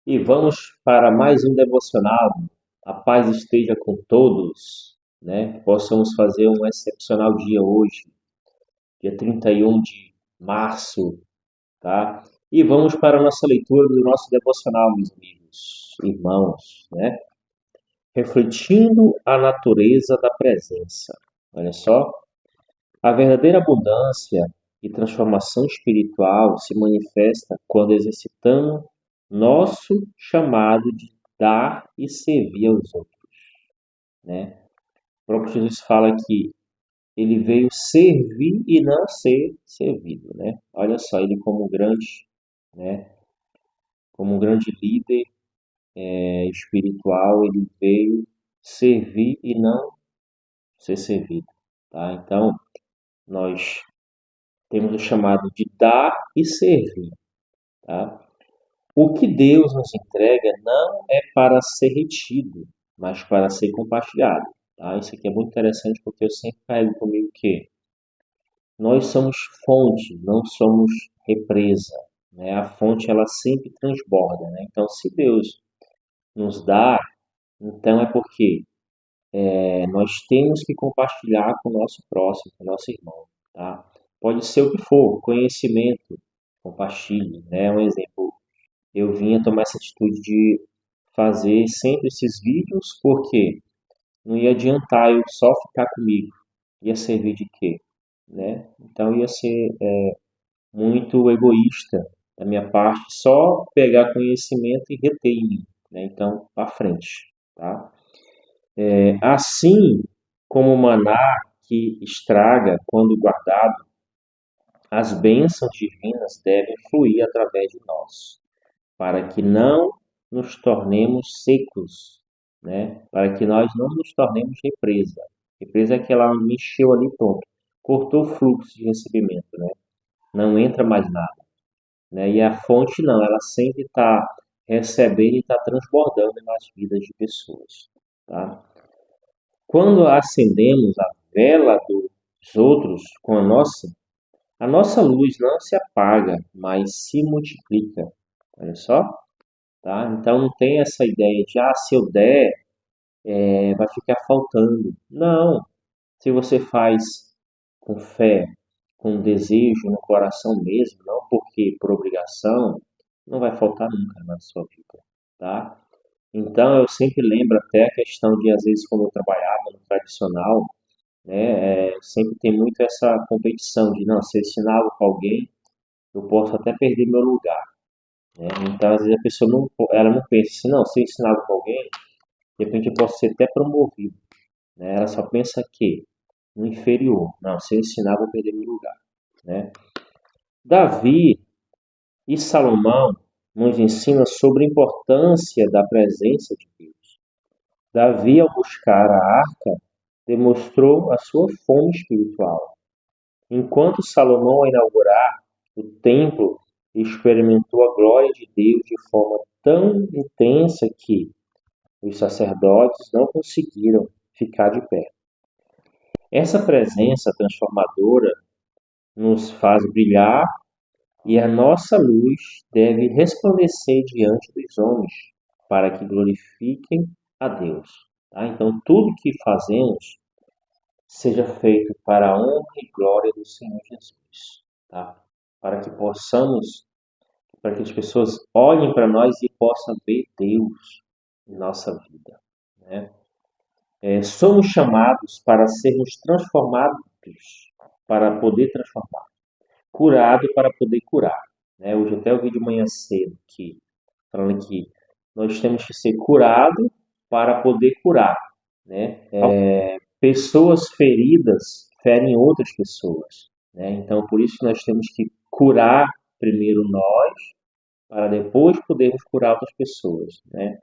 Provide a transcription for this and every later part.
E vamos para mais um devocional. A paz esteja com todos, né? Que possamos fazer um excepcional dia hoje, dia 31 de março, tá? E vamos para a nossa leitura do nosso devocional, meus amigos, irmãos, né? Refletindo a natureza da presença. Olha só, a verdadeira abundância e transformação espiritual se manifesta quando exercitamos nosso chamado de dar e servir aos outros, né? O próprio Jesus fala que ele veio servir e não ser servido, né? Olha só, ele como grande, né? Como um grande líder espiritual, ele veio servir e não ser servido, tá? Então, nós temos o chamado de dar e servir, tá? O que Deus nos entrega não é para ser retido, mas para ser compartilhado. Tá? Isso aqui é muito interessante porque eu sempre carrego comigo que nós somos fonte, não somos represa. Né? A fonte ela sempre transborda. Né? Então, se Deus nos dá, então é porque nós temos que compartilhar com o nosso próximo, com o nosso irmão. Tá? Pode ser o que for, conhecimento, compartilhe. Né? Um exemplo, eu vinha tomar essa atitude de fazer sempre esses vídeos, porque não ia adiantar eu só ficar comigo. Ia servir de quê? Né? Então ia ser muito egoísta da minha parte só pegar conhecimento e reter em mim. Né? Então, para frente. Tá? Assim como o maná que estraga quando guardado, as bênçãos divinas devem fluir através de nós, para que não nos tornemos secos, né? Para que nós não nos tornemos represa. Represa é aquela onde encheu ali, pronto. Cortou o fluxo de recebimento, né? Não entra mais nada, né? E a fonte não, ela sempre está recebendo e está transbordando nas vidas de pessoas, tá? Quando acendemos a vela dos outros com a nossa luz não se apaga, mas se multiplica. Olha só. Tá? Então não tem essa ideia de, se eu der, vai ficar faltando. Não. Se você faz com fé, com desejo no coração mesmo, não porque por obrigação, não vai faltar nunca na sua vida, tá? Então eu sempre lembro até a questão de, às vezes, quando eu trabalhava no tradicional, né, sempre tem muito essa competição de, não, se eu ensinava para alguém, eu posso até perder meu lugar, né? Então, às vezes a pessoa não, ela não pensa assim, não, se eu ensinava para alguém, de repente eu posso ser até promovido, né? Ela só pensa que no inferior. Não, se eu ensinar, eu vou perder meu lugar, né? Davi e Salomão nos ensinam sobre a importância da presença de Deus. Davi, ao buscar a arca, demonstrou a sua fome espiritual, enquanto Salomão, ao inaugurar o templo, experimentou a glória de Deus de forma tão intensa que os sacerdotes não conseguiram ficar de pé. Essa presença transformadora nos faz brilhar e a nossa luz deve resplandecer diante dos homens para que glorifiquem a Deus. Tá? Então, tudo que fazemos seja feito para a honra e glória do Senhor Jesus. Tá? Para que possamos, para que as pessoas olhem para nós e possam ver Deus em nossa vida. Né? Somos chamados para sermos transformados para poder transformar, curado para poder curar. Né? Hoje até eu vi de manhã cedo que falando que nós temos que ser curado para poder curar. Né? Pessoas feridas ferem outras pessoas. Né? Então por isso nós temos que curar primeiro nós para depois podermos curar outras pessoas. Né?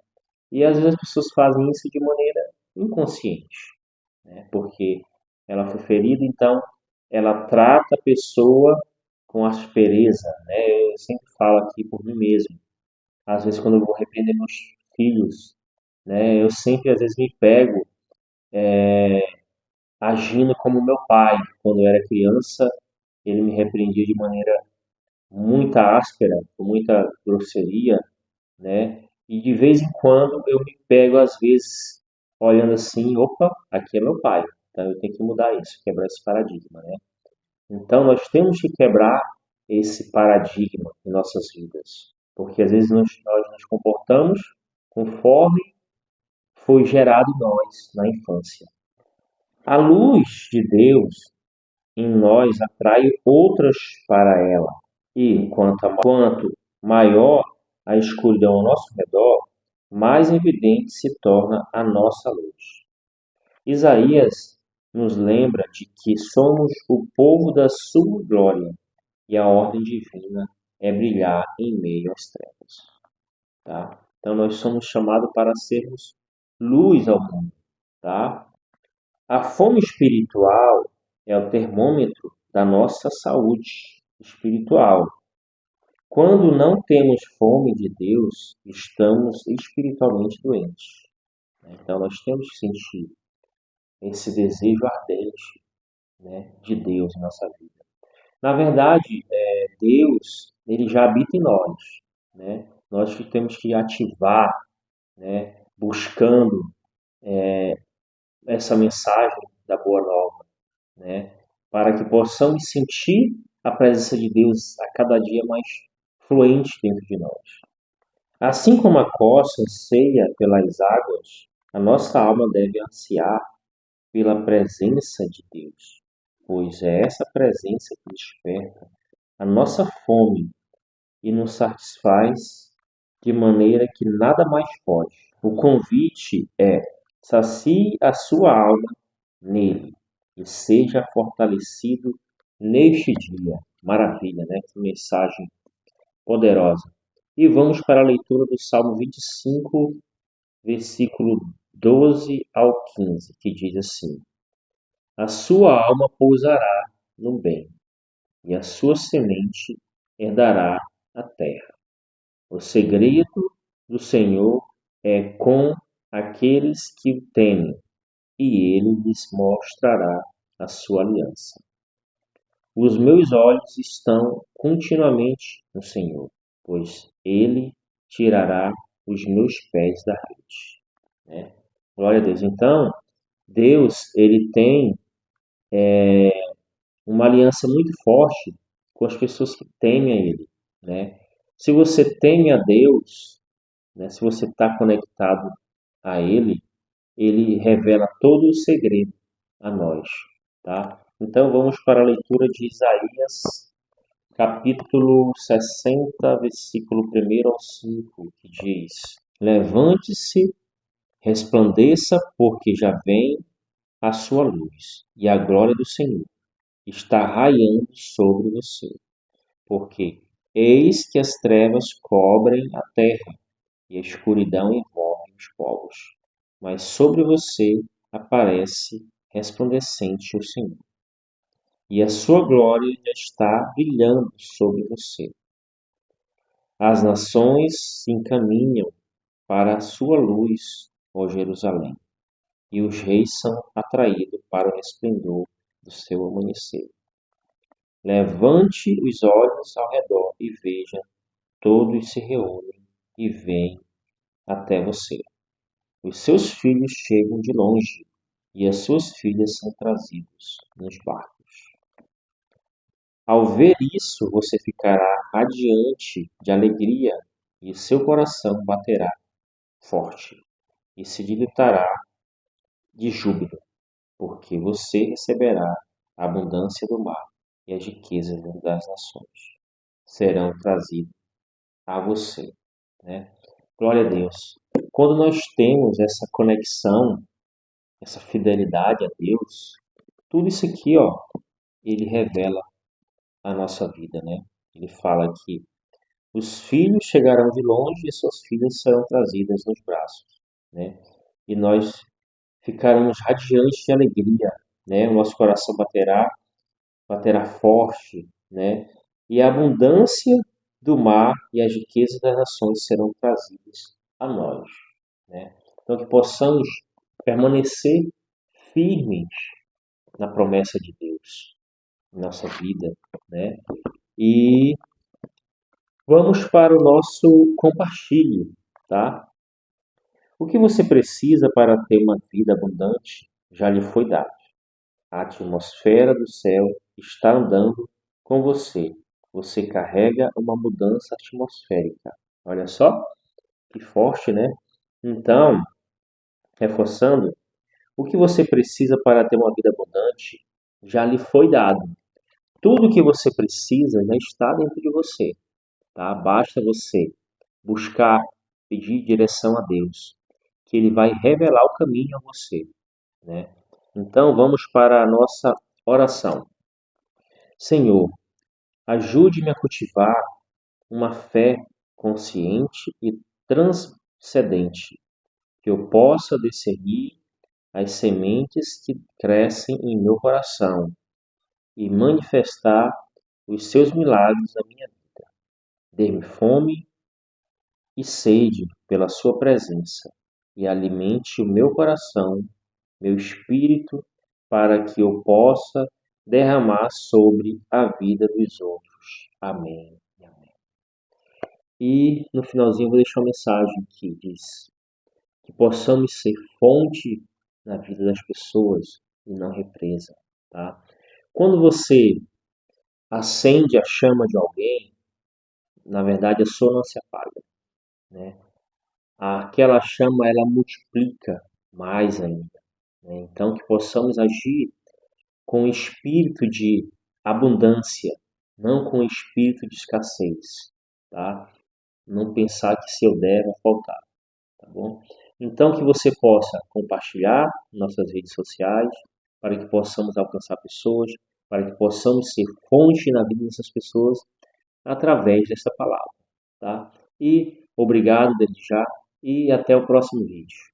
E às vezes as pessoas fazem isso de maneira inconsciente, né? Porque ela foi ferida, então ela trata a pessoa com aspereza, né? Eu sempre falo aqui por mim mesmo. Às vezes quando eu vou repreender meus filhos, né? Eu sempre às vezes me pego agindo como meu pai. Quando eu era criança, ele me repreendia de maneira muito áspera, com muita grosseria, né? E de vez em quando eu me pego, às vezes, olhando assim, opa, aqui é meu pai. Então eu tenho que mudar isso, quebrar esse paradigma, né? Então nós temos que quebrar esse paradigma em nossas vidas. Porque às vezes nós nos comportamos conforme foi gerado em nós na infância. A luz de Deus em nós atrai outras para ela. E quanto maior a escuridão ao nosso redor, mais evidente se torna a nossa luz. Isaías nos lembra de que somos o povo da sua glória e a ordem divina é brilhar em meio às trevas. Tá? Então nós somos chamados para sermos luz ao mundo. Tá? A fome espiritual é o termômetro da nossa saúde espiritual. Quando não temos fome de Deus, estamos espiritualmente doentes. Então nós temos que sentir esse desejo ardente, né, de Deus em nossa vida. Na verdade, Deus ele já habita em nós, né? Nós que temos que ativar, né, buscando essa mensagem da Boa Nova, né, para que possamos sentir a presença de Deus a cada dia mais fluente dentro de nós. Assim como a costa anseia pelas águas, a nossa alma deve ansiar pela presença de Deus, pois é essa presença que desperta a nossa fome e nos satisfaz de maneira que nada mais pode. O convite é: sacie a sua alma nele e seja fortalecido neste dia. Maravilha, né? Que mensagem poderosa. E vamos para a leitura do Salmo 25, versículo 12 ao 15, que diz assim: A sua alma pousará no bem, e a sua semente herdará a terra. O segredo do Senhor é com aqueles que o temem, e ele lhes mostrará a sua aliança. Os meus olhos estão continuamente no Senhor, pois ele tirará os meus pés da rede. Né? Glória a Deus. Então, Deus ele tem uma aliança muito forte com as pessoas que temem a Ele. Né? Se você teme a Deus, né, se você está conectado a Ele, Ele revela todo o segredo a nós. Tá? Então vamos para a leitura de Isaías, capítulo 60, versículo 1 ao 5, que diz: Levante-se, resplandeça, porque já vem a sua luz, e a glória do Senhor está raiando sobre você. Porque eis que as trevas cobrem a terra, e a escuridão envolve os povos. Mas sobre você aparece resplandecente o Senhor, e a sua glória já está brilhando sobre você. As nações se encaminham para a sua luz, ó Jerusalém, e os reis são atraídos para o resplendor do seu amanhecer. Levante os olhos ao redor e veja, todos se reúnem e vêm até você. Os seus filhos chegam de longe e as suas filhas são trazidas nos barcos. Ao ver isso, você ficará radiante de alegria e o seu coração baterá forte e se dilatará de júbilo, porque você receberá a abundância do mar e as riquezas das nações serão trazidas a você, né? Glória a Deus. Quando nós temos essa conexão, essa fidelidade a Deus, tudo isso aqui, ó, ele revela a nossa vida, né? Ele fala que os filhos chegarão de longe e suas filhas serão trazidas nos braços, né? E nós ficaremos radiantes de alegria, né? O nosso coração baterá forte, né? E a abundância do mar e as riquezas das nações serão trazidas a nós, né? Então que possamos permanecer firmes na promessa de Deus em nossa vida, né? E vamos para o nosso compartilho, tá? O que você precisa para ter uma vida abundante já lhe foi dado. A atmosfera do céu está andando com você. Você carrega uma mudança atmosférica. Olha só, que forte, né? Então, reforçando, o que você precisa para ter uma vida abundante já lhe foi dado. Tudo o que você precisa já está dentro de você, tá? Basta você buscar, pedir direção a Deus, que Ele vai revelar o caminho a você, né? Então, vamos para a nossa oração. Senhor, ajude-me a cultivar uma fé consciente e transcendente, que eu possa discernir as sementes que crescem em meu coração e manifestar os seus milagres na minha vida. Dê-me fome e sede pela sua presença e alimente o meu coração, meu espírito, para que eu possa derramar sobre a vida dos outros. Amém. E no finalzinho eu vou deixar uma mensagem que diz que possamos ser fonte na vida das pessoas e não represa, tá? Quando você acende a chama de alguém, na verdade a sua não se apaga, né? Aquela chama ela multiplica mais ainda, né? Então que possamos agir com espírito de abundância, não com espírito de escassez, tá? Não pensar que se eu der vai faltar, tá bom? Então que você possa compartilhar nossas redes sociais para que possamos alcançar pessoas, para que possamos ser fonte na vida dessas pessoas através dessa palavra, tá? E obrigado desde já e até o próximo vídeo.